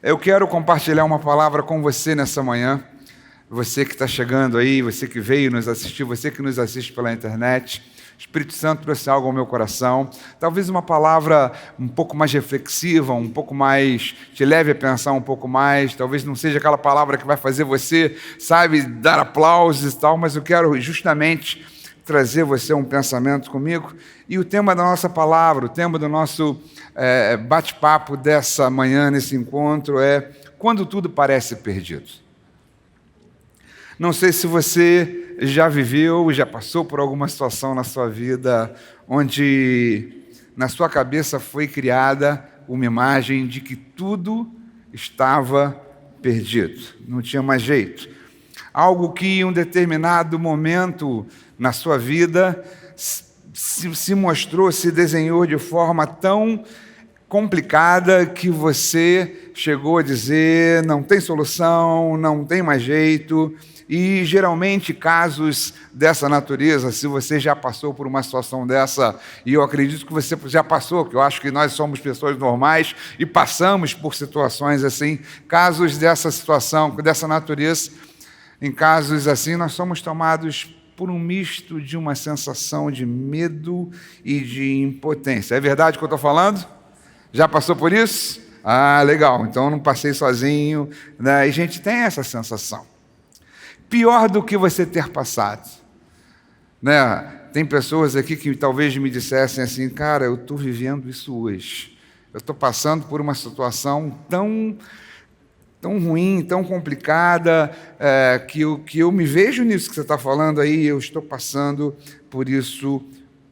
Eu quero compartilhar uma palavra com você nessa manhã. Você que está chegando aí, você que veio nos assistir, você que nos assiste pela internet. O Espírito Santo trouxe algo ao meu coração. Talvez uma palavra um pouco mais reflexiva, um pouco mais, te leve a pensar um pouco mais. Talvez não seja aquela palavra que vai fazer você, sabe, dar aplausos e tal, mas eu quero justamente trazer você um pensamento comigo. E o tema da nossa palavra, o tema do nosso bate-papo dessa manhã, nesse encontro, é quando tudo parece perdido. Não sei se você já viveu, já passou por alguma situação na sua vida onde na sua cabeça foi criada uma imagem de que tudo estava perdido, não tinha mais jeito. Algo que em um determinado momento na sua vida se mostrou, se desenhou de forma tão complicada que você chegou a dizer não tem solução, não tem mais jeito. E geralmente casos dessa natureza, se você já passou por uma situação dessa, e eu acredito que você já passou, que eu acho que nós somos pessoas normais e passamos por situações assim, casos dessa situação, dessa natureza, em casos assim nós somos tomados por um misto de uma sensação de medo e de impotência. É verdade o que eu estou falando? Já passou por isso? Ah, legal, então eu não passei sozinho, né? E a gente tem essa sensação. Pior do que você ter passado, né? Tem pessoas aqui que talvez me dissessem assim, cara, eu estou vivendo isso hoje. Eu estou passando por uma situação tão ruim, tão complicada, que eu me vejo nisso que você está falando aí, eu estou passando por isso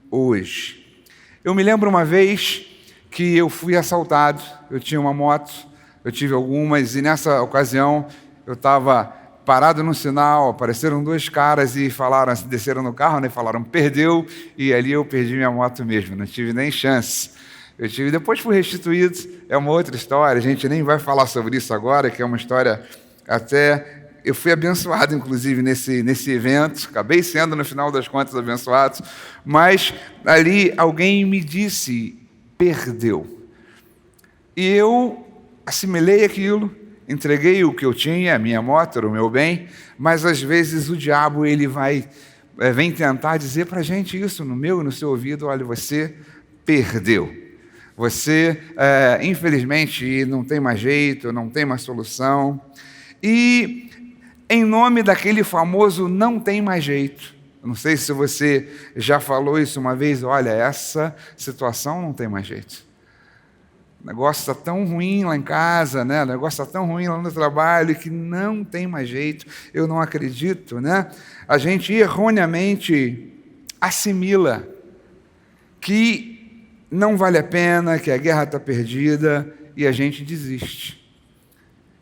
hoje. Eu me lembro uma vez que eu fui assaltado, eu tinha uma moto, eu tive algumas, e nessa ocasião eu estava parado no sinal, apareceram dois caras e falaram, desceram no carro, né, falaram, perdeu, e ali eu perdi minha moto mesmo, não tive nem chance. Depois fui restituído, é uma outra história, a gente nem vai falar sobre isso agora, que é uma história até... Eu fui abençoado, inclusive, nesse evento, acabei sendo, no final das contas, abençoado, mas ali alguém me disse, perdeu. E eu assimilei aquilo, entreguei o que eu tinha, a minha moto, era o meu bem, mas às vezes o diabo ele vem tentar dizer para a gente isso no meu e no seu ouvido, olha, você perdeu. Você, infelizmente, não tem mais jeito, não tem mais solução. E em nome daquele famoso não tem mais jeito, não sei se você já falou isso uma vez, olha, essa situação não tem mais jeito. O negócio está tão ruim lá em casa, né? O negócio está tão ruim lá no trabalho que não tem mais jeito, eu não acredito, né? A gente erroneamente assimila que não vale a pena, que a guerra está perdida e a gente desiste.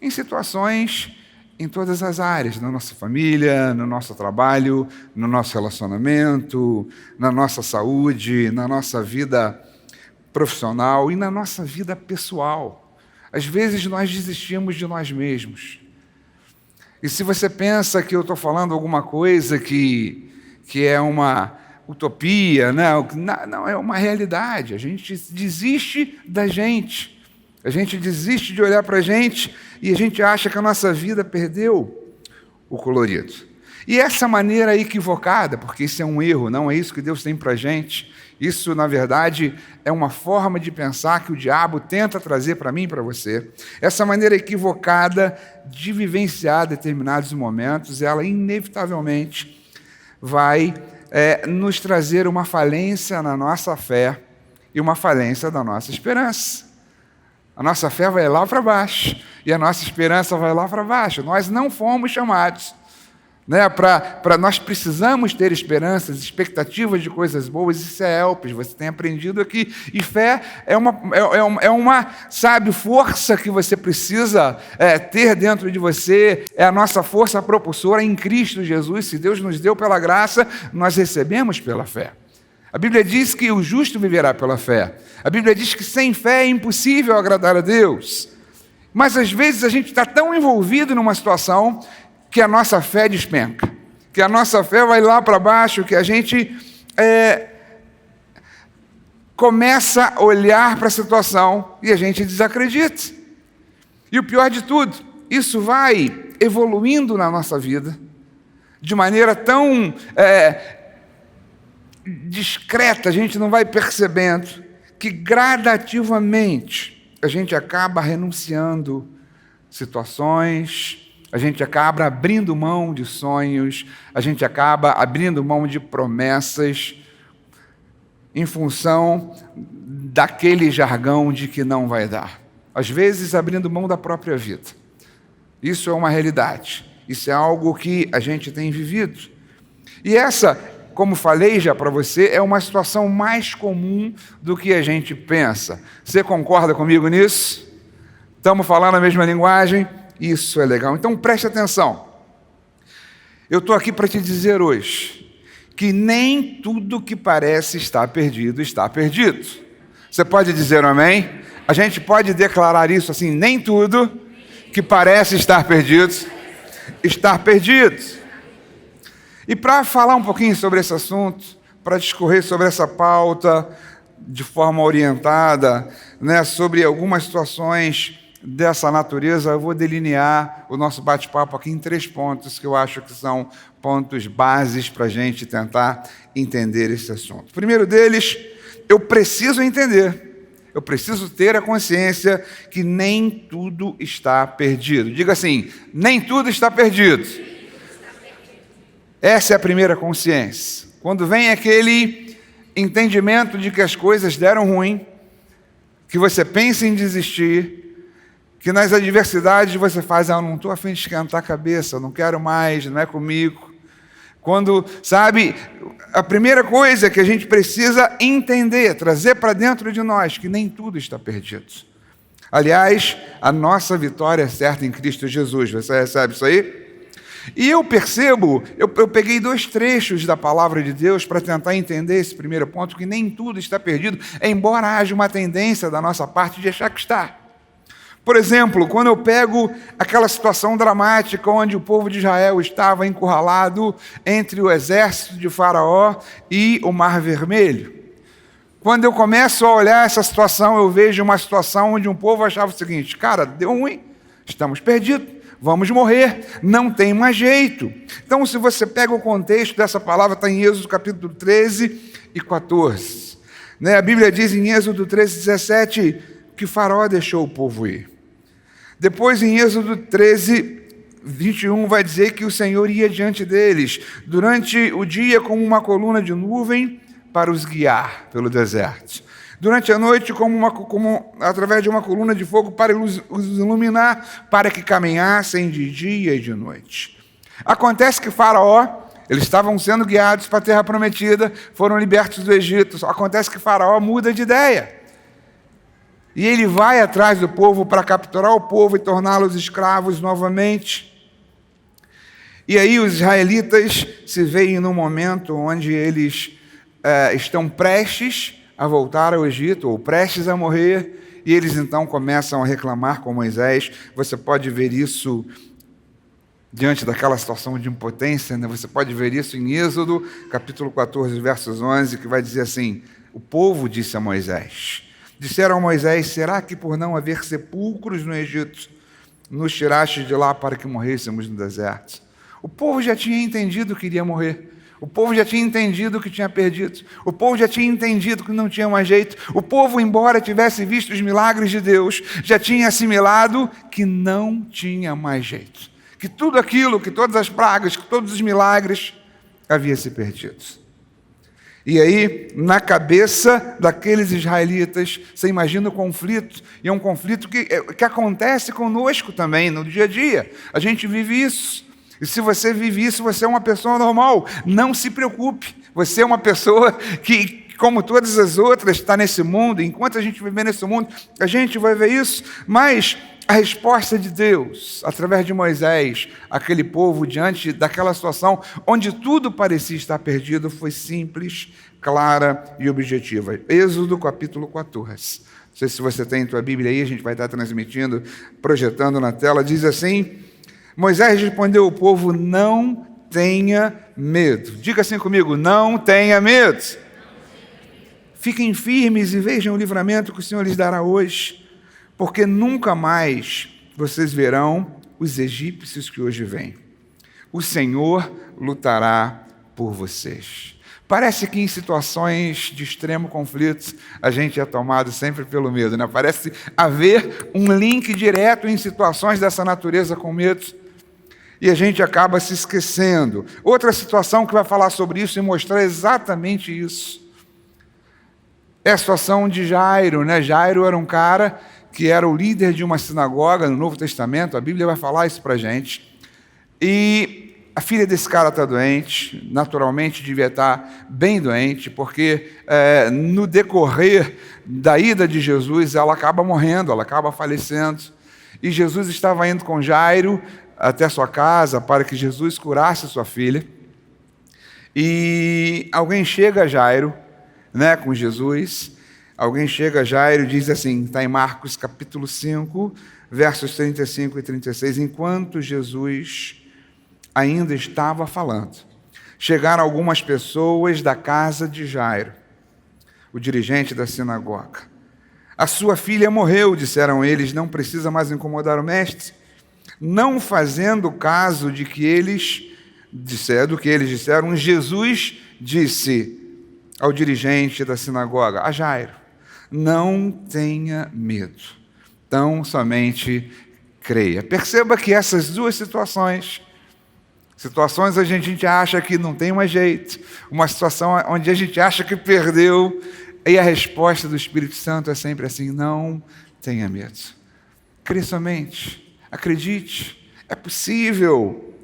Em situações, em todas as áreas, na nossa família, no nosso trabalho, no nosso relacionamento, na nossa saúde, na nossa vida profissional e na nossa vida pessoal. Às vezes nós desistimos de nós mesmos. E se você pensa que eu estou falando alguma coisa que é uma utopia, né? Não, é uma realidade. A gente desiste da gente. A gente desiste de olhar para a gente e a gente acha que a nossa vida perdeu o colorido. E essa maneira equivocada, porque isso é um erro, não é isso que Deus tem para a gente. Isso, na verdade, é uma forma de pensar que o diabo tenta trazer para mim e para você. Essa maneira equivocada de vivenciar determinados momentos, ela inevitavelmente vai nos trazer uma falência na nossa fé e uma falência da nossa esperança. A nossa fé vai lá para baixo e a nossa esperança vai lá para baixo. Nós não fomos chamados, né, nós precisamos ter esperanças, expectativas de coisas boas. Isso é Elpis, você tem aprendido aqui. E fé é uma sabe, força que você precisa ter dentro de você. É a nossa força propulsora em Cristo Jesus. Se Deus nos deu pela graça, nós recebemos pela fé. A Bíblia diz que o justo viverá pela fé. A Bíblia diz que sem fé é impossível agradar a Deus. Mas às vezes a gente está tão envolvido numa situação que a nossa fé despenca, que a nossa fé vai lá para baixo, que a gente começa a olhar para a situação e a gente desacredita. E o pior de tudo, isso vai evoluindo na nossa vida de maneira tão discreta, a gente não vai percebendo, que gradativamente a gente acaba renunciando situações, a gente acaba abrindo mão de sonhos, a gente acaba abrindo mão de promessas em função daquele jargão de que não vai dar. Às vezes abrindo mão da própria vida. Isso é uma realidade. Isso é algo que a gente tem vivido. E essa, como falei já para você, é uma situação mais comum do que a gente pensa. Você concorda comigo nisso? Estamos falando a mesma linguagem? Isso é legal. Então preste atenção. Eu estou aqui para te dizer hoje que nem tudo que parece estar perdido está perdido. Você pode dizer um amém? A gente pode declarar isso assim: nem tudo que parece estar perdido está perdido. E para falar um pouquinho sobre esse assunto, para discorrer sobre essa pauta de forma orientada, sobre algumas situações dessa natureza, eu vou delinear o nosso bate-papo aqui em 3 pontos que eu acho que são pontos bases para a gente tentar entender esse assunto. O primeiro deles, eu preciso entender, eu preciso ter a consciência que nem tudo está perdido. Diga assim: nem tudo está perdido. Essa é a primeira consciência. Quando vem aquele entendimento de que as coisas deram ruim, que você pensa em desistir, que nas adversidades você faz: eu não estou a fim de esquentar a cabeça, eu não quero mais, não é comigo. Quando, a primeira coisa que a gente precisa entender, trazer para dentro de nós, que nem tudo está perdido. Aliás, a nossa vitória é certa em Cristo Jesus. Você recebe isso aí? E eu percebo, eu peguei 2 trechos da palavra de Deus para tentar entender esse primeiro ponto, que nem tudo está perdido, embora haja uma tendência da nossa parte de achar que está. Por exemplo, quando eu pego aquela situação dramática onde o povo de Israel estava encurralado entre o exército de Faraó e o Mar Vermelho. Quando eu começo a olhar essa situação, eu vejo uma situação onde um povo achava o seguinte: cara, deu ruim, estamos perdidos, vamos morrer, não tem mais jeito. Então, se você pega o contexto dessa palavra, está em Êxodo capítulo 13 e 14. A Bíblia diz em Êxodo 13, 17, que Faraó deixou o povo ir. Depois, em Êxodo 13, 21, vai dizer que o Senhor ia diante deles, durante o dia como uma coluna de nuvem para os guiar pelo deserto. Durante a noite, através de uma coluna de fogo para os iluminar, para que caminhassem de dia e de noite. Acontece que Faraó, eles estavam sendo guiados para a terra prometida, foram libertos do Egito. Acontece que Faraó muda de ideia. E ele vai atrás do povo para capturar o povo e torná-los escravos novamente. E aí os israelitas se veem num momento onde eles estão prestes a voltar ao Egito, ou prestes a morrer, e eles então começam a reclamar com Moisés. Você pode ver isso diante daquela situação de impotência, Você pode ver isso em Êxodo, capítulo 14, versos 11, que vai dizer assim: o povo disse a Moisés, disseram a Moisés: será que por não haver sepulcros no Egito, nos tiraste de lá para que morrêssemos no deserto? O povo já tinha entendido que iria morrer. O povo já tinha entendido que tinha perdido. O povo já tinha entendido que não tinha mais jeito. O povo, embora tivesse visto os milagres de Deus, já tinha assimilado que não tinha mais jeito. Que tudo aquilo, que todas as pragas, que todos os milagres havia se perdido. E aí, na cabeça daqueles israelitas, você imagina o conflito, e é um conflito que acontece conosco também, no dia a dia. A gente vive isso. E se você vive isso, você é uma pessoa normal. Não se preocupe. Você é uma pessoa que, como todas as outras, está nesse mundo. Enquanto a gente viver nesse mundo, a gente vai ver isso. Mas a resposta de Deus, através de Moisés, aquele povo diante daquela situação onde tudo parecia estar perdido, foi simples, clara e objetiva. Êxodo capítulo 14. Não sei se você tem em tua Bíblia aí, a gente vai estar transmitindo, projetando na tela. Diz assim: Moisés respondeu ao povo: não tenha medo. Diga assim comigo: não tenha medo. Fiquem firmes e vejam o livramento que o Senhor lhes dará hoje, porque nunca mais vocês verão os egípcios que hoje vêm. O Senhor lutará por vocês. Parece que em situações de extremo conflito, a gente é tomado sempre pelo medo, né? Parece haver um link direto em situações dessa natureza com medo, e a gente acaba se esquecendo. Outra situação que vai falar sobre isso e mostrar exatamente isso é a situação de Jairo, né? Jairo era um cara que era o líder de uma sinagoga no Novo Testamento, a Bíblia vai falar isso para a gente, e a filha desse cara está doente, naturalmente devia estar bem doente, porque no decorrer da ida de Jesus, ela acaba morrendo, ela acaba falecendo. E Jesus estava indo com Jairo até sua casa para que Jesus curasse sua filha. E alguém chega a Jairo, né, com Jesus, alguém chega a Jairo e diz assim, está em Marcos capítulo 5, versos 35 e 36, enquanto Jesus ainda estava falando, chegaram algumas pessoas da casa de Jairo, o dirigente da sinagoga. A sua filha morreu, disseram eles, não precisa mais incomodar o mestre. Não fazendo caso do que eles disseram, Jesus disse ao dirigente da sinagoga, a Jairo, não tenha medo, tão somente creia. Perceba que essas duas situações onde a gente acha que não tem mais jeito, uma situação onde a gente acha que perdeu, e a resposta do Espírito Santo é sempre assim, não tenha medo. Crê somente, acredite, é possível.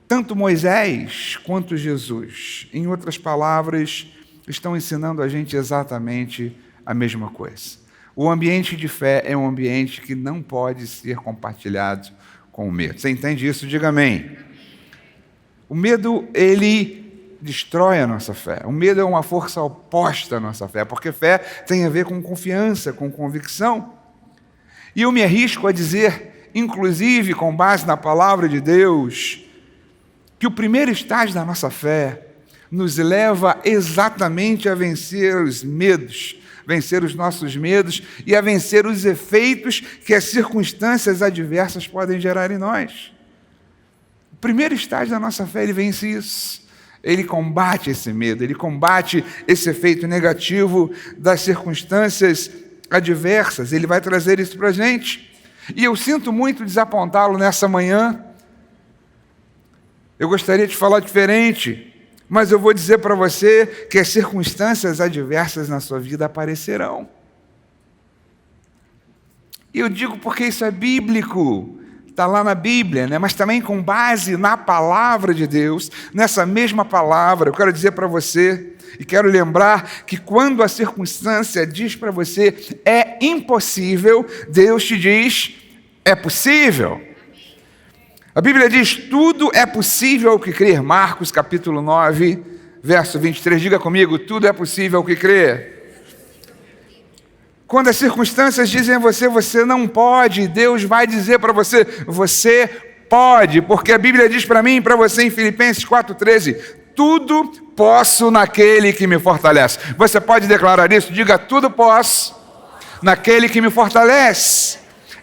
Tanto Moisés quanto Jesus, em outras palavras, estão ensinando a gente exatamente a mesma coisa. O ambiente de fé é um ambiente que não pode ser compartilhado com o medo. Você entende isso? Diga amém. O medo, ele destrói a nossa fé. O medo é uma força oposta à nossa fé, porque fé tem a ver com confiança, com convicção. E eu me arrisco a dizer, inclusive com base na palavra de Deus, que o primeiro estágio da nossa fé nos leva exatamente a vencer os medos, vencer os nossos medos e a vencer os efeitos que as circunstâncias adversas podem gerar em nós. O primeiro estágio da nossa fé, ele vence isso. Ele combate esse medo, ele combate esse efeito negativo das circunstâncias adversas. Ele vai trazer isso para a gente. E eu sinto muito desapontá-lo nessa manhã. Eu gostaria de falar diferente, mas eu vou dizer para você que as circunstâncias adversas na sua vida aparecerão. E eu digo porque isso é bíblico. Está lá na Bíblia, né? Mas também com base na palavra de Deus, nessa mesma palavra, eu quero dizer para você, e quero lembrar que quando a circunstância diz para você, é impossível, Deus te diz, é possível. A Bíblia diz, tudo é possível ao que crer. Marcos capítulo 9, verso 23, diga comigo, tudo é possível ao que crer. Quando as circunstâncias dizem a você, você não pode, Deus vai dizer para você, você pode, porque a Bíblia diz para mim e para você em Filipenses 4,13, tudo posso naquele que me fortalece. Você pode declarar isso? Diga, tudo posso naquele que me fortalece.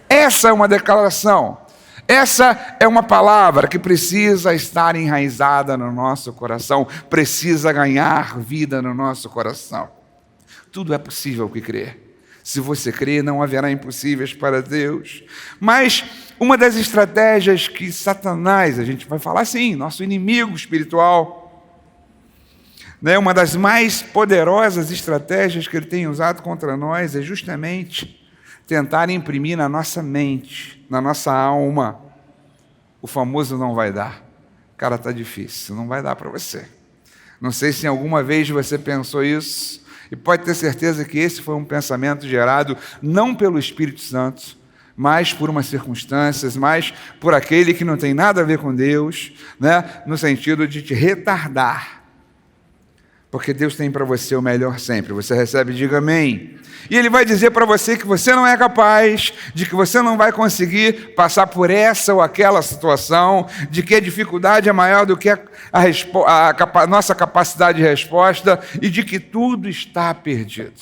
Essa é uma declaração, essa é uma palavra que precisa estar enraizada no nosso coração, precisa ganhar vida no nosso coração. Tudo é possível que crer. Se você crer, não haverá impossíveis para Deus. Mas uma das estratégias que Satanás, a gente vai falar assim, nosso inimigo espiritual, né, uma das mais poderosas estratégias que ele tem usado contra nós é justamente tentar imprimir na nossa mente, na nossa alma, o famoso não vai dar. Cara, está difícil, não vai dar para você. Não sei se alguma vez você pensou isso, e pode ter certeza que esse foi um pensamento gerado não pelo Espírito Santo, mas por umas circunstâncias, mas por aquele que não tem nada a ver com Deus, né? No sentido de te retardar. Porque Deus tem para você o melhor sempre. Você recebe, diga amém. E Ele vai dizer para você que você não é capaz, de que você não vai conseguir passar por essa ou aquela situação, de que a dificuldade é maior do que a nossa capacidade de resposta e de que tudo está perdido.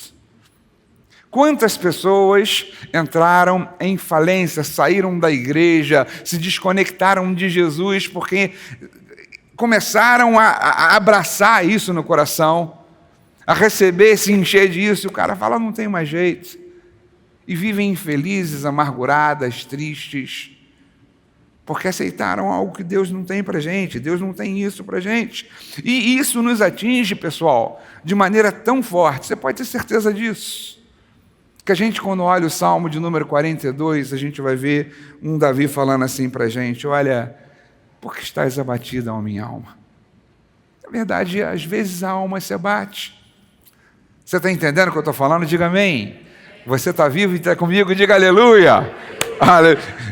Quantas pessoas entraram em falência, saíram da igreja, se desconectaram de Jesus porque começaram a abraçar isso no coração, a receber, se encher disso, e o cara fala, não tem mais jeito. E vivem infelizes, amarguradas, tristes, porque aceitaram algo que Deus não tem para a gente, Deus não tem isso para a gente. E isso nos atinge, pessoal, de maneira tão forte, você pode ter certeza disso. Que a gente, quando olha o Salmo de número 42, a gente vai ver um Davi falando assim para a gente, olha, por que estás abatida, ó minha alma? Na verdade, às vezes a alma se abate. Você está entendendo o que eu estou falando? Diga amém. Você está vivo e está comigo? Diga aleluia.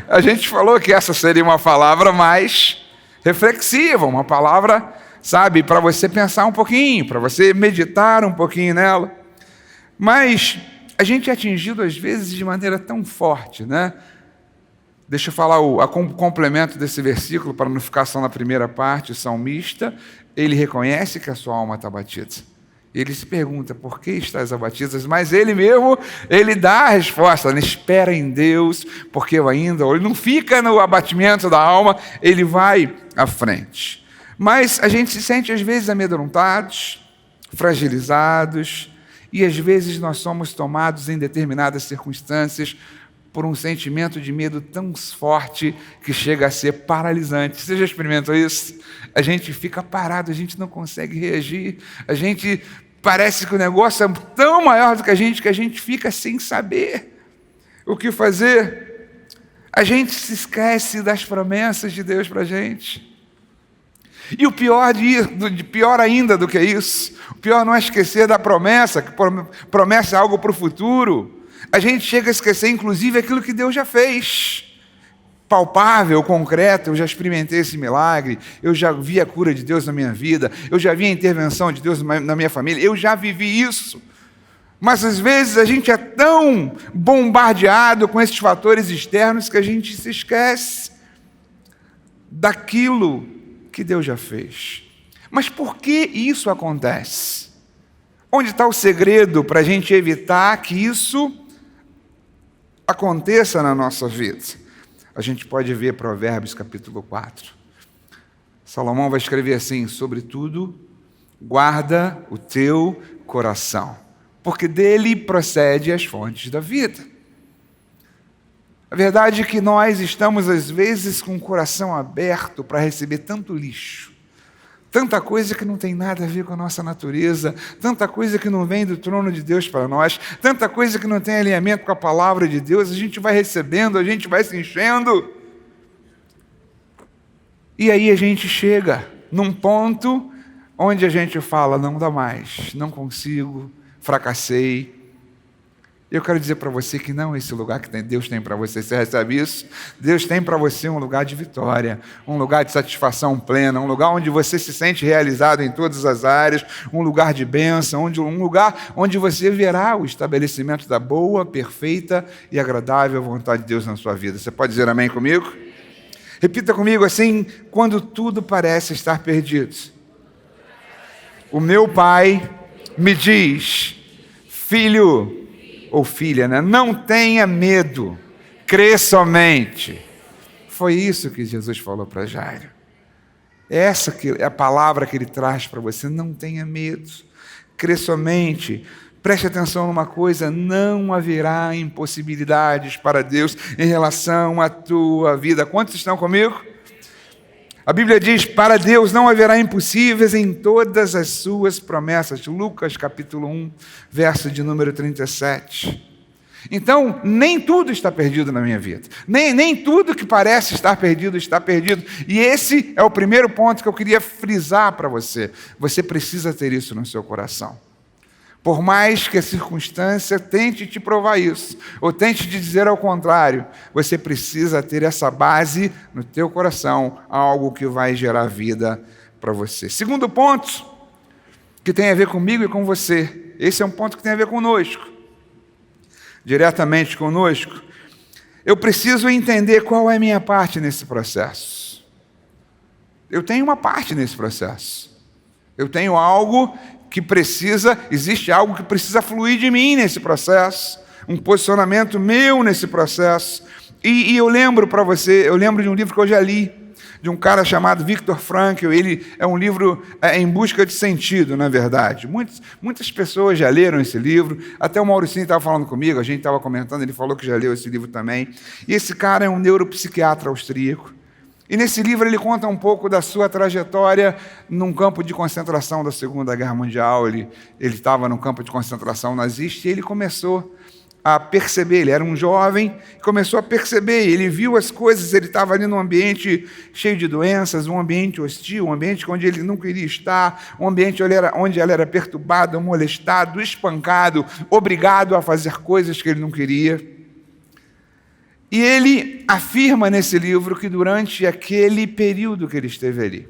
A gente falou que essa seria uma palavra mais reflexiva, uma palavra, sabe, para você pensar um pouquinho, para você meditar um pouquinho nela. Mas a gente é atingido às vezes de maneira tão forte, né? Deixa eu falar o complemento desse versículo, para não ficar só na primeira parte. O salmista, ele reconhece que a sua alma está abatida. Ele se pergunta, por que estás abatido? Mas ele mesmo, ele dá a resposta, né? Espera em Deus, porque eu ainda... Ele não fica no abatimento da alma, ele vai à frente. Mas a gente se sente às vezes amedrontados, fragilizados, e às vezes nós somos tomados em determinadas circunstâncias por um sentimento de medo tão forte que chega a ser paralisante. Você já experimentou isso? A gente fica parado, a gente não consegue reagir, a gente parece que o negócio é tão maior do que a gente fica sem saber o que fazer. A gente se esquece das promessas de Deus para a gente. E o pior ainda do que isso, o pior não é esquecer da promessa, que promessa é algo para o futuro. A gente chega a esquecer, inclusive, aquilo que Deus já fez. Palpável, concreto, eu já experimentei esse milagre, eu já vi a cura de Deus na minha vida, eu já vi a intervenção de Deus na minha família, eu já vivi isso. Mas às vezes a gente é tão bombardeado com esses fatores externos que a gente se esquece daquilo que Deus já fez. Mas por que isso acontece? Onde está o segredo para a gente evitar que isso aconteça na nossa vida? A gente pode ver Provérbios capítulo 4. Salomão vai escrever assim, sobretudo, guarda o teu coração, porque dele procede as fontes da vida. A verdade é que nós estamos, às vezes, com o coração aberto para receber tanto lixo, tanta coisa que não tem nada a ver com a nossa natureza, tanta coisa que não vem do trono de Deus para nós, tanta coisa que não tem alinhamento com a palavra de Deus, a gente vai recebendo, a gente vai se enchendo. E aí a gente chega num ponto onde a gente fala, não dá mais, não consigo, fracassei. Eu quero dizer para você que não é esse lugar que Deus tem para você. Você recebe isso? Deus tem para você um lugar de vitória, um lugar de satisfação plena, um lugar onde você se sente realizado em todas as áreas, um lugar de bênção, um lugar onde você verá o estabelecimento da boa, perfeita e agradável vontade de Deus na sua vida. Você pode dizer amém comigo? Repita comigo assim, quando tudo parece estar perdido. O meu Pai me diz, filho ou filha, né? Não tenha medo, crê somente. Foi isso que Jesus falou para Jairo. Essa que é a palavra que ele traz para você, não tenha medo, crê somente. Preste atenção numa coisa, não haverá impossibilidades para Deus em relação à tua vida. Quantos estão comigo? A Bíblia diz, para Deus não haverá impossíveis em todas as suas promessas. Lucas capítulo 1, verso de número 37. Então, nem tudo está perdido na minha vida. Nem tudo que parece estar perdido está perdido. E esse é o primeiro ponto que eu queria frisar para você. Você precisa ter isso no seu coração. Por mais que a circunstância tente te provar isso, ou tente te dizer ao contrário, você precisa ter essa base no teu coração, algo que vai gerar vida para você. Segundo ponto, que tem a ver comigo e com você. Esse é um ponto que tem a ver conosco, diretamente conosco. Eu preciso entender qual é a minha parte nesse processo. Eu tenho uma parte nesse processo. Eu tenho algo que existe algo que precisa fluir de mim nesse processo. um posicionamento meu nesse processo. E eu lembro para você, eu lembro de um livro que eu já li, de um cara chamado Viktor Frankl. Ele é um livro em busca de sentido, na verdade. Muitas pessoas já leram esse livro, até o Mauricinho estava falando comigo, a gente estava comentando, ele falou que já leu esse livro também. E esse cara é um neuropsiquiatra austríaco. E nesse livro ele conta um pouco da sua trajetória num campo de concentração da Segunda Guerra Mundial. Ele estava num campo de concentração nazista e ele começou a perceber, ele era um jovem, começou a perceber, ele viu as coisas, ele estava ali num ambiente cheio de doenças, um ambiente hostil, um ambiente onde ele não queria estar, um ambiente onde ele era perturbado, molestado, espancado, obrigado a fazer coisas que ele não queria. E ele afirma nesse livro que durante aquele período que ele esteve ali,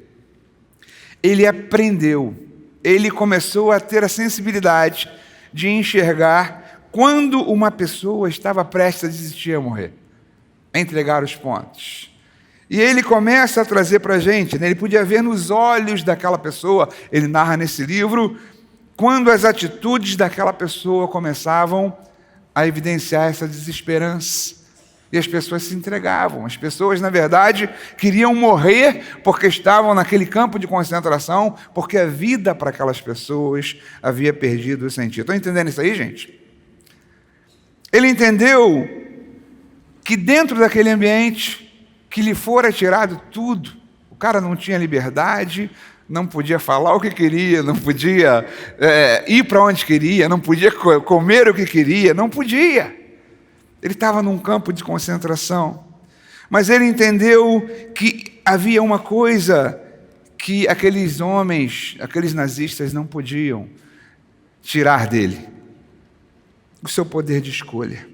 ele aprendeu, ele começou a ter a sensibilidade de enxergar quando uma pessoa estava prestes a desistir a morrer, a entregar os pontos. E ele começa a trazer para a gente, né? Ele podia ver nos olhos daquela pessoa, ele narra nesse livro, quando as atitudes daquela pessoa começavam a evidenciar essa desesperança. E as pessoas se entregavam. As pessoas, na verdade, queriam morrer porque estavam naquele campo de concentração, porque a vida para aquelas pessoas havia perdido o sentido. Estão entendendo isso aí, gente? Ele entendeu que dentro daquele ambiente que lhe fora tirado tudo, o cara não tinha liberdade, não podia falar o que queria, não podia ir para onde queria, não podia comer o que queria, não podia. Ele estava num campo de concentração. Mas ele entendeu que havia uma coisa que aqueles homens, aqueles nazistas não podiam tirar dele: o seu poder de escolha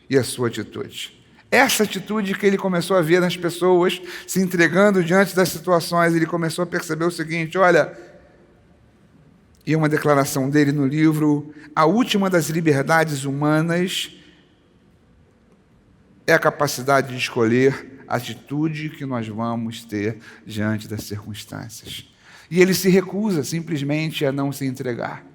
e a sua atitude. Essa atitude que ele começou a ver nas pessoas se entregando diante das situações, ele começou a perceber o seguinte: olha, e uma declaração dele no livro, a última das liberdades humanas é a capacidade de escolher a atitude que nós vamos ter diante das circunstâncias. E ele se recusa simplesmente a não se entregar.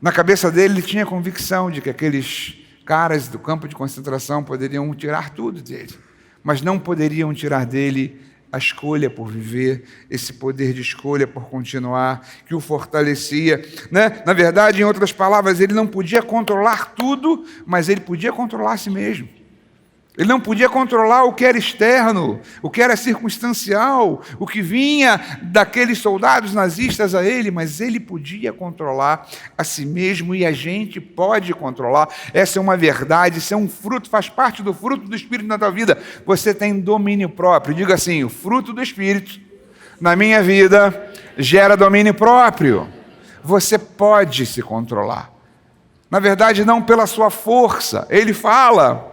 Na cabeça dele, ele tinha a convicção de que aqueles caras do campo de concentração poderiam tirar tudo dele, mas não poderiam tirar dele a escolha por viver, esse poder de escolha por continuar, que o fortalecia, né? Na verdade, em outras palavras, ele não podia controlar tudo, mas ele podia controlar a si mesmo. Ele não podia controlar o que era externo, o que era circunstancial, o que vinha daqueles soldados nazistas a ele, mas ele podia controlar a si mesmo, e a gente pode controlar. Essa é uma verdade, isso é um fruto, faz parte do fruto do Espírito na tua vida. Você tem domínio próprio. Diga assim: o fruto do Espírito na minha vida gera domínio próprio. Você pode se controlar. Na verdade, não pela sua força. Ele fala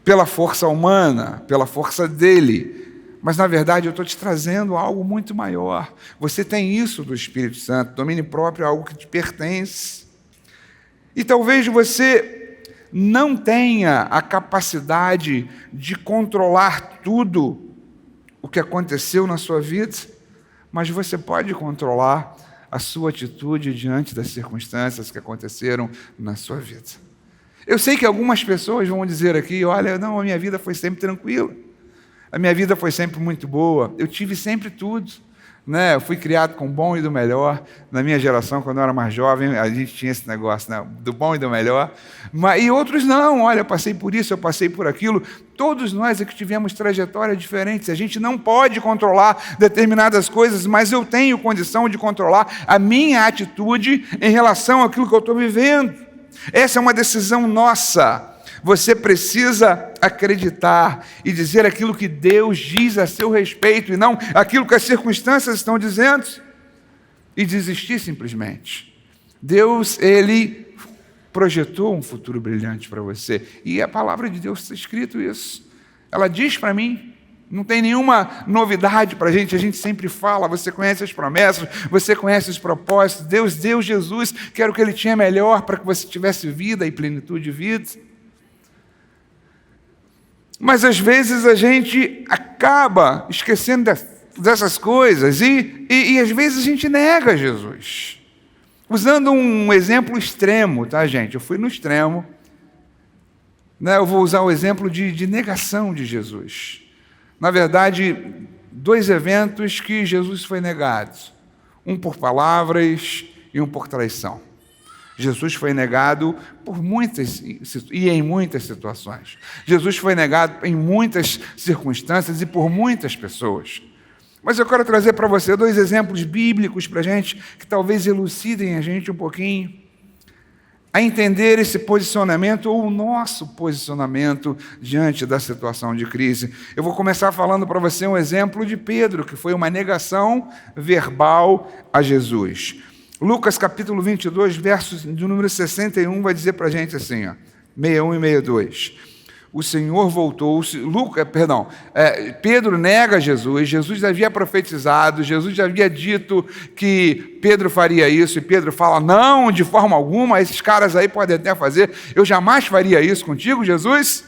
pela força humana, pela força dele. Mas, na verdade, eu estou te trazendo algo muito maior. Você tem isso do Espírito Santo. Domínio próprio é algo que te pertence. E talvez você não tenha a capacidade de controlar tudo o que aconteceu na sua vida, mas você pode controlar a sua atitude diante das circunstâncias que aconteceram na sua vida. Eu sei que algumas pessoas vão dizer aqui: olha, não, a minha vida foi sempre tranquila, a minha vida foi sempre muito boa, eu tive sempre tudo, né? Eu fui criado com o bom e do melhor. Na minha geração, quando eu era mais jovem, a gente tinha esse negócio, né? Do bom e do melhor. E outros não: olha, eu passei por isso, eu passei por aquilo. Todos nós é que tivemos trajetórias diferentes. A gente não pode controlar determinadas coisas, mas eu tenho condição de controlar a minha atitude em relação àquilo que eu estou vivendo. Essa é uma decisão nossa. Você precisa acreditar e dizer aquilo que Deus diz a seu respeito, e não aquilo que as circunstâncias estão dizendo, e desistir simplesmente. Deus, Ele projetou um futuro brilhante para você, e a palavra de Deus está escrito isso. Ela diz para mim, não tem nenhuma novidade para a gente sempre fala: você conhece as promessas, você conhece os propósitos. Deus deu Jesus, que era o que Ele tinha melhor para que você tivesse vida e plenitude de vida. Mas às vezes a gente acaba esquecendo dessas coisas e às vezes a gente nega Jesus. Usando um exemplo extremo, tá, gente? Eu fui no extremo, né? Eu vou usar o exemplo de negação de Jesus. Na verdade, 2 eventos que Jesus foi negado. Um por palavras e um por traição. Jesus foi negado em muitas situações. Jesus foi negado em muitas circunstâncias e por muitas pessoas. Mas eu quero trazer para você 2 exemplos bíblicos para a gente, que talvez elucidem a gente um pouquinho a entender esse posicionamento ou o nosso posicionamento diante da situação de crise. Eu vou começar falando para você um exemplo de Pedro, que foi uma negação verbal a Jesus. Lucas capítulo 22, versos de número 61, vai dizer para a gente assim, ó, 61 e 62. O Senhor voltou-se, Pedro nega Jesus, Jesus já havia profetizado, Jesus já havia dito que Pedro faria isso, e Pedro fala, não, de forma alguma, esses caras aí podem até fazer, eu jamais faria isso contigo, Jesus.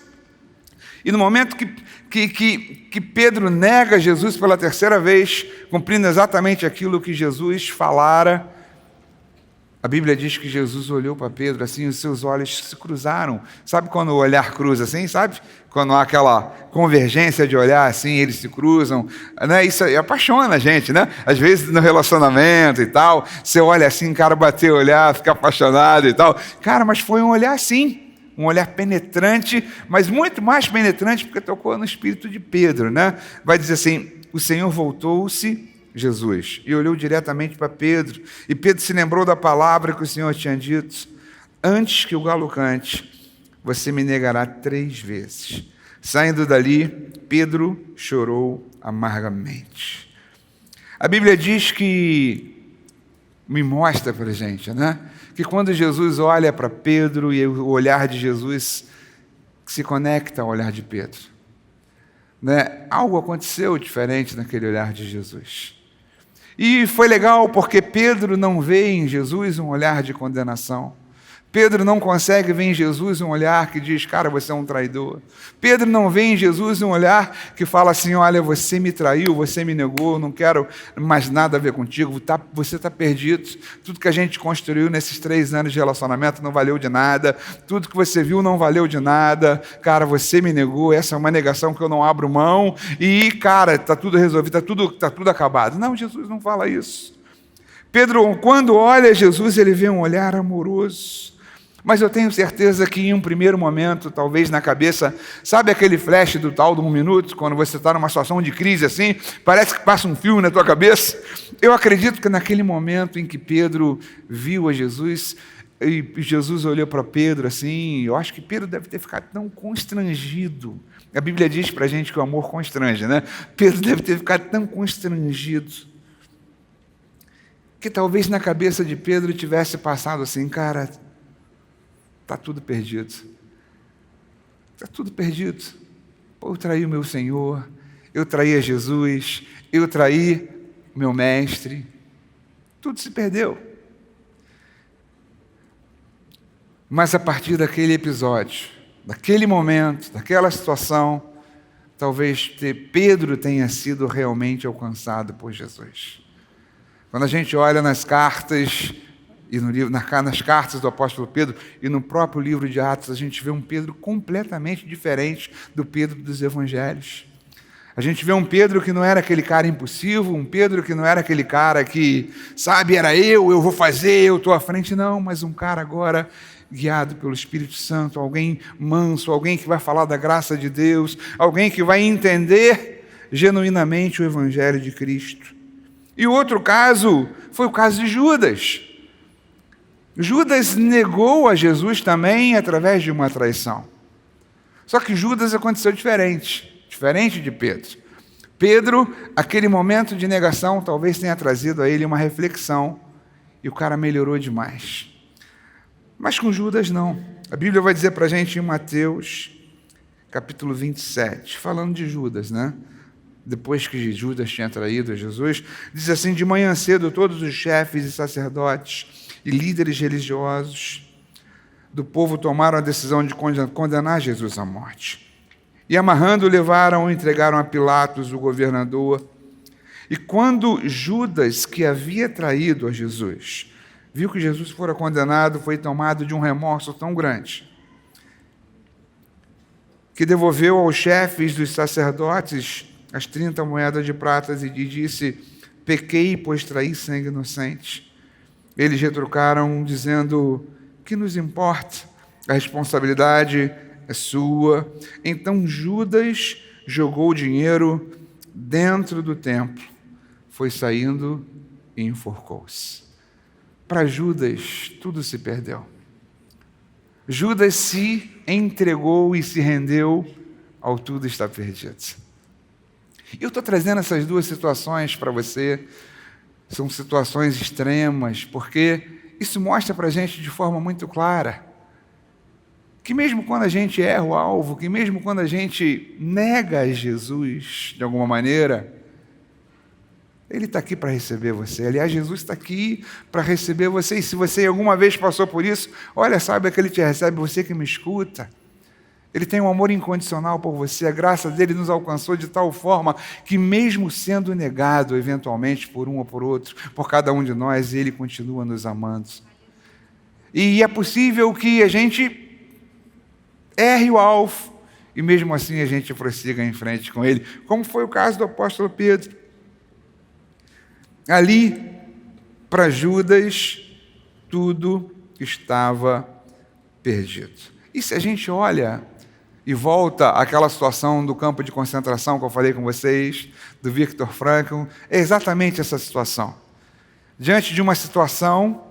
E no momento que Pedro nega Jesus pela 3ª vez, cumprindo exatamente aquilo que Jesus falara, a Bíblia diz que Jesus olhou para Pedro assim, os seus olhos se cruzaram. Sabe quando o olhar cruza assim, sabe? Quando há aquela convergência de olhar assim, eles se cruzam, né? Isso apaixona a gente, né? Às vezes no relacionamento e tal, você olha assim, o cara bater o olhar, fica apaixonado e tal. Cara, mas foi um olhar assim, um olhar penetrante, mas muito mais penetrante porque tocou no espírito de Pedro, né? Vai dizer assim, o Senhor voltou-se, Jesus, e olhou diretamente para Pedro, e Pedro se lembrou da palavra que o Senhor tinha dito, antes que o galo cante, você me negará 3 vezes. Saindo dali, Pedro chorou amargamente. A Bíblia diz me mostra para a gente, né? Que quando Jesus olha para Pedro e o olhar de Jesus se conecta ao olhar de Pedro, né? Algo aconteceu diferente naquele olhar de Jesus. E foi legal porque Pedro não vê em Jesus um olhar de condenação. Pedro não consegue ver em Jesus um olhar que diz, cara, você é um traidor. Pedro não vê em Jesus um olhar que fala assim, olha, você me traiu, você me negou, não quero mais nada a ver contigo, você está perdido. Tudo que a gente construiu nesses 3 anos de relacionamento não valeu de nada, tudo que você viu não valeu de nada, cara, você me negou, essa é uma negação que eu não abro mão, e, cara, está tudo resolvido, está tudo acabado. Não, Jesus não fala isso. Pedro, quando olha Jesus, ele vê um olhar amoroso. Mas eu tenho certeza que em um primeiro momento, talvez na cabeça, sabe aquele flash do tal de 1 minuto, quando você está numa situação de crise assim, parece que passa um filme na tua cabeça? Eu acredito que naquele momento em que Pedro viu a Jesus, e Jesus olhou para Pedro assim, eu acho que Pedro deve ter ficado tão constrangido. A Bíblia diz para a gente que o amor constrange, né? Pedro deve ter ficado tão constrangido, que talvez na cabeça de Pedro tivesse passado assim, cara, está tudo perdido. Está tudo perdido. Pô, eu traí o meu Senhor, eu traí a Jesus, eu traí o meu mestre. Tudo se perdeu. Mas a partir daquele episódio, daquele momento, daquela situação, talvez Pedro tenha sido realmente alcançado por Jesus. Quando a gente olha nas cartas, e nas cartas do apóstolo Pedro e no próprio livro de Atos, a gente vê um Pedro completamente diferente do Pedro dos evangelhos. A gente vê um Pedro que não era aquele cara impulsivo, um Pedro que não era aquele cara que, sabe, era eu vou fazer, eu estou à frente. Não, mas um cara agora guiado pelo Espírito Santo, alguém manso, alguém que vai falar da graça de Deus, alguém que vai entender genuinamente o evangelho de Cristo. E o outro caso foi o caso de Judas. Judas negou a Jesus também através de uma traição. Só que Judas aconteceu diferente de Pedro. Pedro, aquele momento de negação, talvez tenha trazido a ele uma reflexão, e o cara melhorou demais. Mas com Judas não. A Bíblia vai dizer para a gente em Mateus, capítulo 27, falando de Judas, né? Depois que Judas tinha traído a Jesus, diz assim, de manhã cedo todos os chefes e sacerdotes e líderes religiosos do povo tomaram a decisão de condenar Jesus à morte. E amarrando-o, levaram e entregaram a Pilatos, o governador. E quando Judas, que havia traído a Jesus, viu que Jesus fora condenado, foi tomado de um remorso tão grande, que devolveu aos chefes dos sacerdotes as 30 moedas de prata e disse: pequei, pois traí sangue inocente. Eles retrucaram, dizendo: que nos importa? A responsabilidade é sua. Então Judas jogou o dinheiro dentro do templo, foi saindo e enforcou-se. Para Judas, tudo se perdeu. Judas se entregou e se rendeu ao tudo está perdido. Eu estou trazendo essas duas situações para você. São situações extremas, porque isso mostra para a gente de forma muito clara que mesmo quando a gente erra o alvo, que mesmo quando a gente nega Jesus de alguma maneira, Ele está aqui para receber você. Aliás, Jesus está aqui para receber você. E se você alguma vez passou por isso, olha, saiba que Ele te recebe, você que me escuta. Ele tem um amor incondicional por você. A graça dele nos alcançou de tal forma que mesmo sendo negado eventualmente por um ou por outro, por cada um de nós, Ele continua nos amando. E é possível que a gente erre o alvo e mesmo assim a gente prossiga em frente com Ele, como foi o caso do apóstolo Pedro. Ali, para Judas, tudo estava perdido. E se a gente olha e volta àquela situação do campo de concentração que eu falei com vocês, do Viktor Frankl, é exatamente essa situação. Diante de uma situação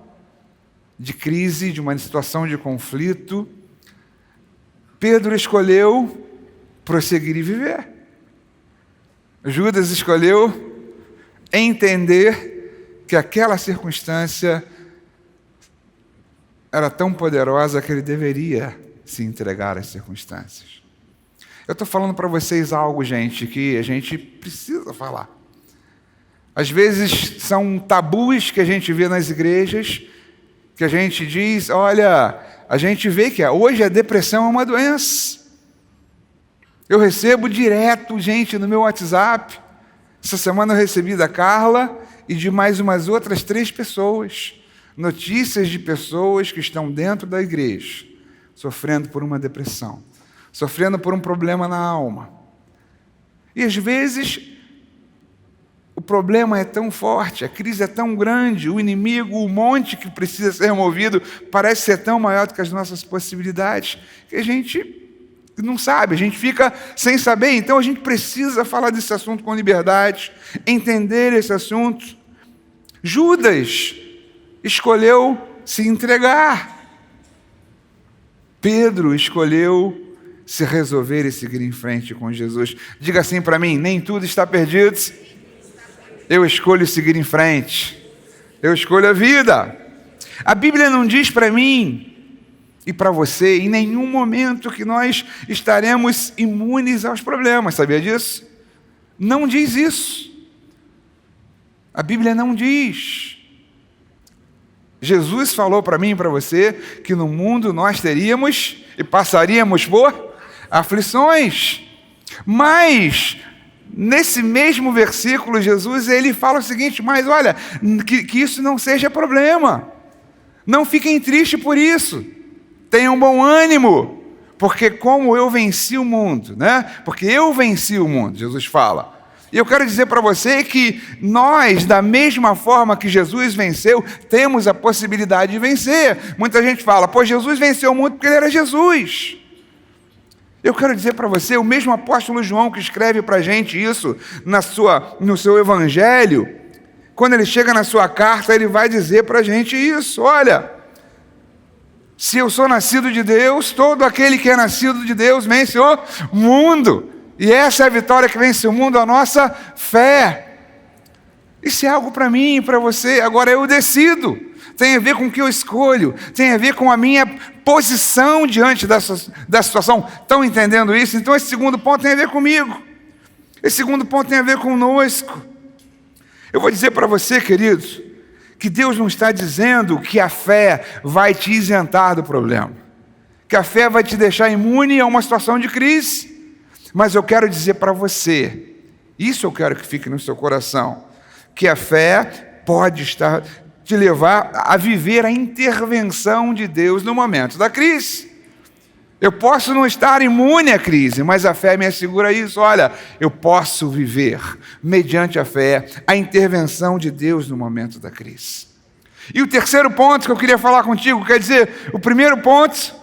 de crise, de uma situação de conflito, Pedro escolheu prosseguir e viver. Judas escolheu entender que aquela circunstância era tão poderosa que ele deveria se entregar às circunstâncias. Eu estou falando para vocês algo, gente, que a gente precisa falar. Às vezes são tabus que a gente vê nas igrejas, que a gente diz, olha, a gente vê que hoje a depressão é uma doença. Eu recebo direto, gente, no meu WhatsApp. Essa semana eu recebi da Carla e de mais umas outras 3 pessoas, notícias de pessoas que estão dentro da igreja, sofrendo por uma depressão, sofrendo por um problema na alma. E às vezes o problema é tão forte, a crise é tão grande, o inimigo, o monte que precisa ser removido, parece ser tão maior do que as nossas possibilidades, que a gente não sabe, a gente fica sem saber. Então a gente precisa falar desse assunto com liberdade, entender esse assunto. Judas escolheu se entregar. Pedro escolheu se resolver e seguir em frente com Jesus. Diga assim para mim: nem tudo está perdido. Eu escolho seguir em frente. Eu escolho a vida. A Bíblia não diz para mim e para você, em nenhum momento, que nós estaremos imunes aos problemas. Sabia disso? Não diz isso. A Bíblia não diz. Jesus falou para mim e para você que no mundo nós teríamos e passaríamos por aflições. Mas nesse mesmo versículo, Jesus ele fala o seguinte: mas olha, que isso não seja problema. Não fiquem tristes por isso. Tenham bom ânimo, porque como eu venci o mundo, né? Porque eu venci o mundo, Jesus fala. E eu quero dizer para você que nós, da mesma forma que Jesus venceu, temos a possibilidade de vencer. Muita gente fala, pô, Jesus venceu o mundo porque ele era Jesus. Eu quero dizer para você, o mesmo apóstolo João que escreve para a gente isso no seu evangelho, quando ele chega na sua carta, ele vai dizer para a gente isso: olha, se eu sou nascido de Deus, todo aquele que é nascido de Deus vence o mundo. E essa é a vitória que vence o mundo, a nossa fé. Isso é algo para mim e para você. Agora eu decido. Tem a ver com o que eu escolho. Tem a ver com a minha posição diante da situação. Estão entendendo isso? Então esse segundo ponto tem a ver comigo. Esse segundo ponto tem a ver conosco. Eu vou dizer para você, queridos, que Deus não está dizendo que a fé vai te isentar do problema, que a fé vai te deixar imune a uma situação de crise. Mas eu quero dizer para você, isso eu quero que fique no seu coração, que a fé pode estar te levar a viver a intervenção de Deus no momento da crise. Eu posso não estar imune à crise, mas a fé me assegura isso. Olha, eu posso viver, mediante a fé, a intervenção de Deus no momento da crise. E o terceiro ponto que eu queria falar contigo, quer dizer, o primeiro ponto,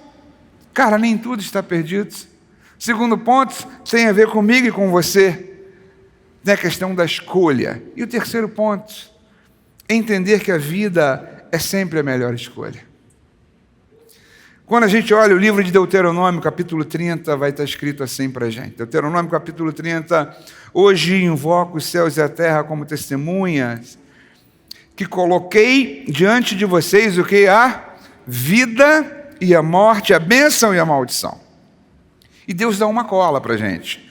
cara, nem tudo está perdido. Segundo ponto, tem a ver comigo e com você, né, a questão da escolha. E o terceiro ponto, entender que a vida é sempre a melhor escolha. Quando a gente olha o livro de Deuteronômio, capítulo 30, vai estar escrito assim para a gente. Deuteronômio, capítulo 30, hoje invoco os céus e a terra como testemunhas, que coloquei diante de vocês o que? A vida e a morte, a bênção e a maldição. E Deus dá uma cola para a gente.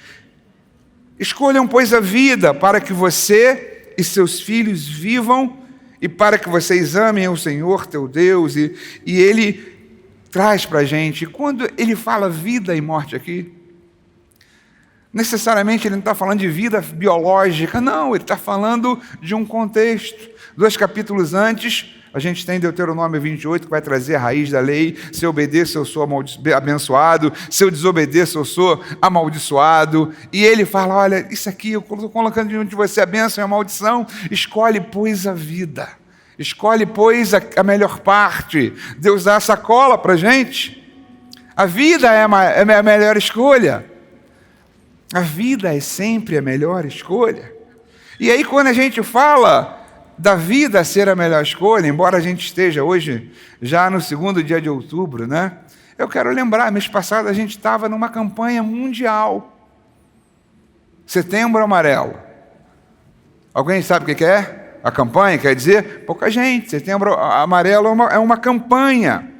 Escolham, pois, a vida para que você e seus filhos vivam e para que vocês amem o Senhor teu Deus. E Ele traz para a gente, quando ele fala vida e morte aqui, necessariamente ele não está falando de vida biológica, não, ele está falando de um contexto. 2 capítulos antes, a gente tem Deuteronômio 28, que vai trazer a raiz da lei: se eu obedeço, eu sou abençoado, se eu desobedeço, eu sou amaldiçoado. E ele fala, olha, isso aqui, eu estou colocando diante de você a bênção e a maldição, escolhe, pois, a vida. Escolhe, pois, a melhor parte. Deus dá essa cola para a gente. A vida é a melhor escolha. A vida é sempre a melhor escolha. E aí, quando a gente fala da vida ser a melhor escolha, embora a gente esteja hoje já no 2º dia de outubro, né? Eu quero lembrar, mês passado a gente estava numa campanha mundial. Setembro Amarelo. Alguém sabe o que é? A campanha, quer dizer, pouca gente. Setembro Amarelo é uma campanha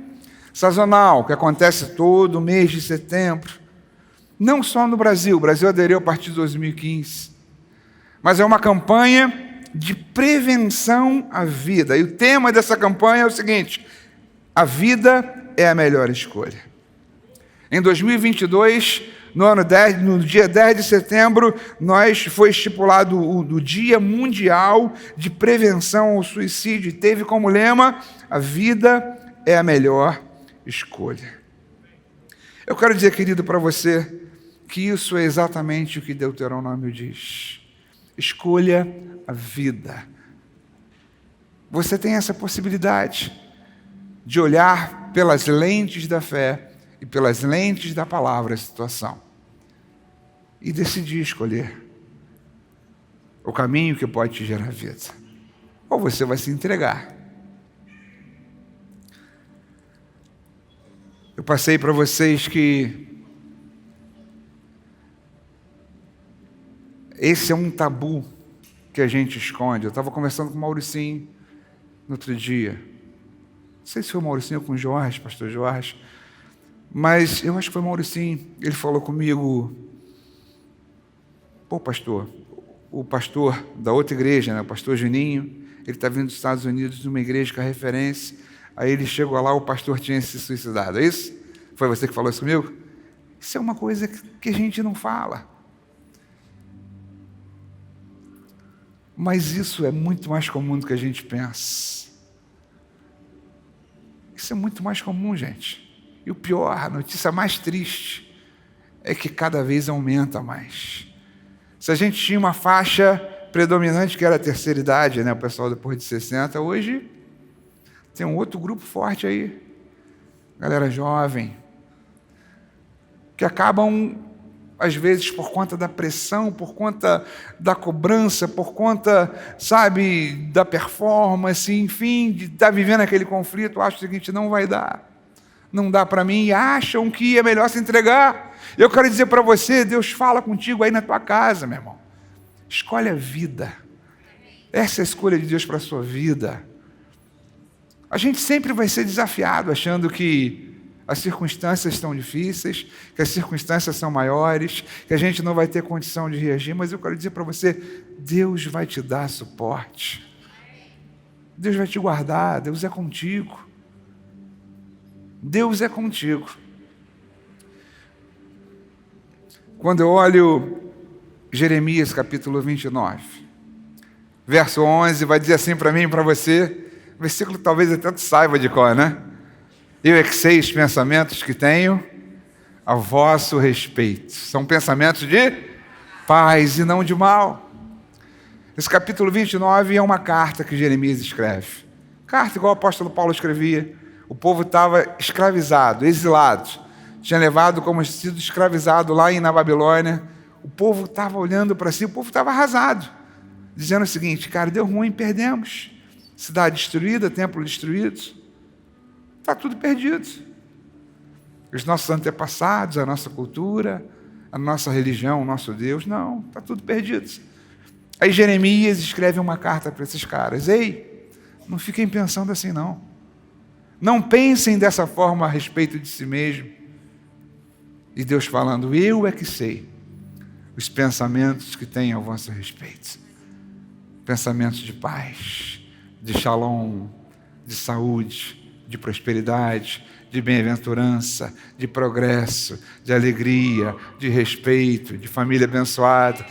sazonal que acontece todo mês de setembro. Não só no Brasil, o Brasil aderiu a partir de 2015. Mas é uma campanha de prevenção à vida. E o tema dessa campanha é o seguinte: a vida é a melhor escolha. Em 2022, no dia 10 de setembro, foi estipulado o Dia Mundial de Prevenção ao Suicídio. E teve como lema: a vida é a melhor escolha. Eu quero dizer, querido, para você, que isso é exatamente o que Deuteronômio diz. Escolha a vida. Você tem essa possibilidade de olhar pelas lentes da fé e pelas lentes da palavra a situação e decidir escolher o caminho que pode te gerar vida. Ou você vai se entregar. Eu passei para vocês que esse é um tabu que a gente esconde. Eu estava conversando com o Mauricinho no outro dia. Não sei se foi o Mauricinho ou com o Jorge, pastor Jorge, mas eu acho que foi o Mauricinho. Ele falou comigo: pô, pastor, o pastor da outra igreja, né, o pastor Juninho, ele está vindo dos Estados Unidos, de uma igreja que é referência. Aí ele chegou lá, o pastor tinha se suicidado. É isso? Foi você que falou isso comigo? Isso é uma coisa que a gente não fala. Mas isso é muito mais comum do que a gente pensa. Isso é muito mais comum, gente. E o pior, a notícia mais triste, é que cada vez aumenta mais. Se a gente tinha uma faixa predominante, que era a terceira idade, né, o pessoal depois de 60, hoje tem um outro grupo forte aí, galera jovem, que acabam, às vezes, por conta da pressão, por conta da cobrança, por conta, sabe, da performance, enfim, de estar vivendo aquele conflito, acho o seguinte: não vai dar, não dá para mim, e acham que é melhor se entregar. Eu quero dizer para você, Deus fala contigo aí na tua casa, meu irmão. Escolhe a vida. Essa é a escolha de Deus para a sua vida. A gente sempre vai ser desafiado achando que as circunstâncias estão difíceis, que as circunstâncias são maiores, que a gente não vai ter condição de reagir, mas eu quero dizer para você, Deus vai te dar suporte. Deus vai te guardar, Deus é contigo. Deus é contigo. Quando eu olho Jeremias capítulo 29, verso 11, vai dizer assim para mim e para você: Versículo talvez até tu saiba de cor, né? Eu é que sei os pensamentos que tenho a vosso respeito. São pensamentos de paz e não de mal. Esse capítulo 29 é uma carta que Jeremias escreve. Carta igual o apóstolo Paulo escrevia. O povo estava escravizado, exilado. Tinha levado como sido escravizado lá na Babilônia. O povo estava olhando para si, o povo estava arrasado. Dizendo o seguinte, cara, deu ruim, perdemos. Cidade destruída, templo destruído. Está tudo perdido. Os nossos antepassados, a nossa cultura, a nossa religião, o nosso Deus, não, está tudo perdido. Aí Jeremias escreve uma carta para esses caras. Ei, não fiquem pensando assim não. Não pensem dessa forma a respeito de si mesmo. E Deus falando, eu é que sei os pensamentos que tenho a vosso respeito. Pensamentos de paz, de shalom, de saúde, de prosperidade, de bem-aventurança, de progresso, de alegria, de respeito, de família abençoada,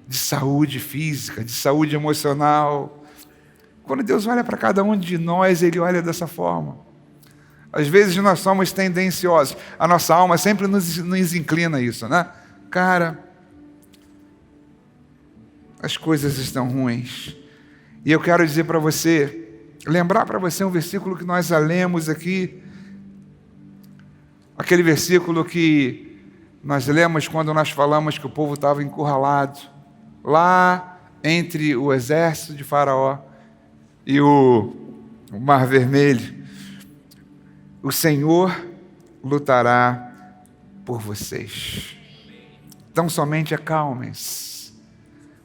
de saúde física, de saúde emocional. Quando Deus olha para cada um de nós, Ele olha dessa forma. Às vezes nós somos tendenciosos, a nossa alma sempre nos inclina a isso, né? Cara, as coisas estão ruins. E eu quero dizer para você, lembrar para você um versículo que nós lemos aqui, aquele versículo que nós lemos quando nós falamos que o povo estava encurralado, lá entre o exército de Faraó e o Mar Vermelho. O Senhor lutará por vocês. Então somente acalmem-se.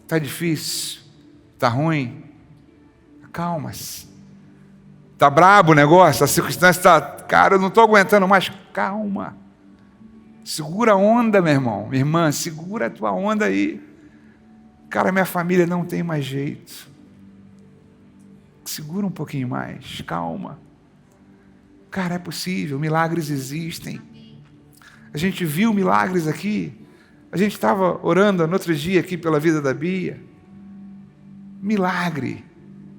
Está difícil? Está ruim? Acalma-se. Está brabo o negócio? A circunstância está... Cara, eu não estou aguentando mais. Calma. Segura a onda, meu irmão. Minha irmã, segura a tua onda aí. Cara, minha família não tem mais jeito. Segura um pouquinho mais. Calma. Cara, é possível. Milagres existem. A gente viu milagres aqui. A gente estava orando no outro dia aqui pela vida da Bia. Milagre.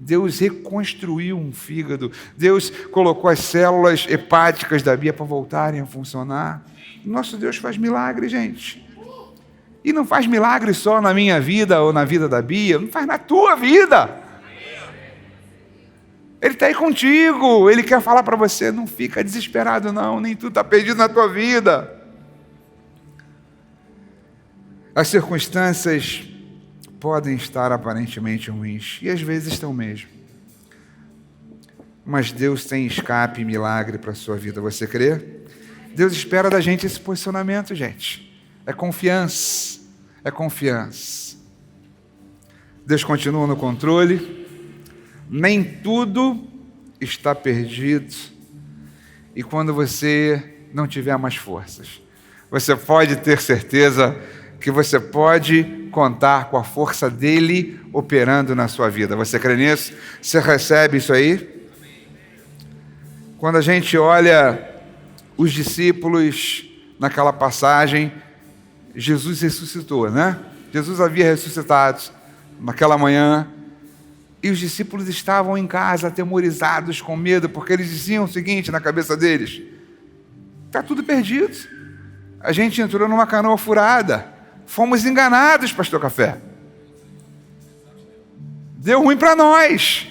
Deus reconstruiu um fígado. Deus colocou as células hepáticas da Bia para voltarem a funcionar. Nosso Deus faz milagre, gente. E não faz milagre só na minha vida ou na vida da Bia. Não faz na tua vida. Ele está aí contigo. Ele quer falar para você. Não fica desesperado não. Nem tudo está perdido na tua vida. As circunstâncias podem estar aparentemente ruins, e às vezes estão mesmo. Mas Deus tem escape e milagre para a sua vida, você crê? Deus espera da gente esse posicionamento, gente. É confiança, é confiança. Deus continua no controle, nem tudo está perdido, e quando você não tiver mais forças, você pode ter certeza que você pode contar com a força dele operando na sua vida. Você crê nisso? Você recebe isso aí? Quando a gente olha os discípulos naquela passagem, Jesus ressuscitou, né? Jesus havia ressuscitado naquela manhã e os discípulos estavam em casa atemorizados, com medo, porque eles diziam o seguinte na cabeça deles: está tudo perdido. A gente entrou numa canoa furada. Fomos enganados, pastor Café. Deu ruim para nós.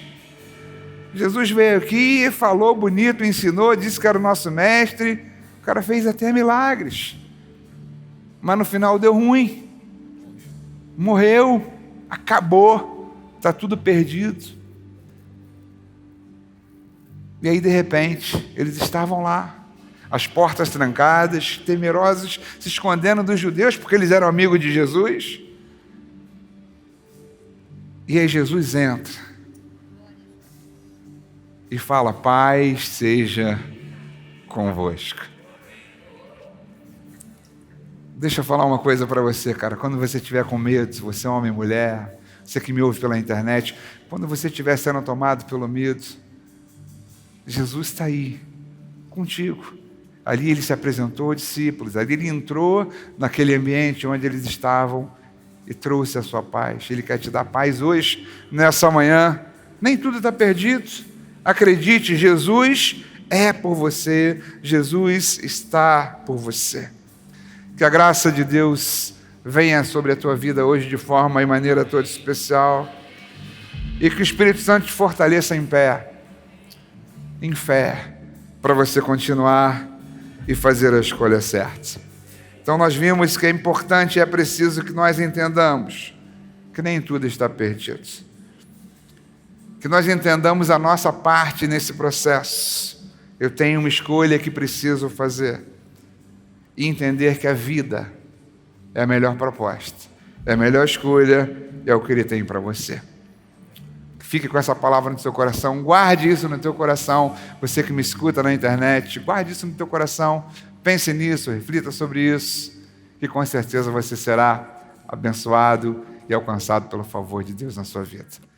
Jesus veio aqui, falou bonito, ensinou, disse que era o nosso mestre. O cara fez até milagres. Mas no final deu ruim. Morreu, acabou, está tudo perdido. E aí, de repente, eles estavam lá. As portas trancadas, temerosos, se escondendo dos judeus, porque eles eram amigos de Jesus. E aí Jesus entra e fala: paz seja convosco. Deixa eu falar uma coisa para você, cara. Quando você estiver com medo, se você é homem ou mulher, você que me ouve pela internet, quando você estiver sendo tomado pelo medo, Jesus está aí, contigo. Ali ele se apresentou aos discípulos, ali ele entrou naquele ambiente onde eles estavam e trouxe a sua paz. Ele quer te dar paz hoje, nessa manhã. Nem tudo está perdido. Acredite, Jesus é por você, Jesus está por você. Que a graça de Deus venha sobre a tua vida hoje de forma e maneira toda especial, e que o Espírito Santo te fortaleça em fé, para você continuar e fazer a escolha certa. Então nós vimos que é importante e é preciso que nós entendamos que nem tudo está perdido. Que nós entendamos a nossa parte nesse processo. Eu tenho uma escolha que preciso fazer. E entender que a vida é a melhor proposta, é a melhor escolha, é o que Ele tem para você. Fique com essa palavra no seu coração, guarde isso no teu coração. Você que me escuta na internet, guarde isso no teu coração, pense nisso, reflita sobre isso, e com certeza você será abençoado e alcançado pelo favor de Deus na sua vida.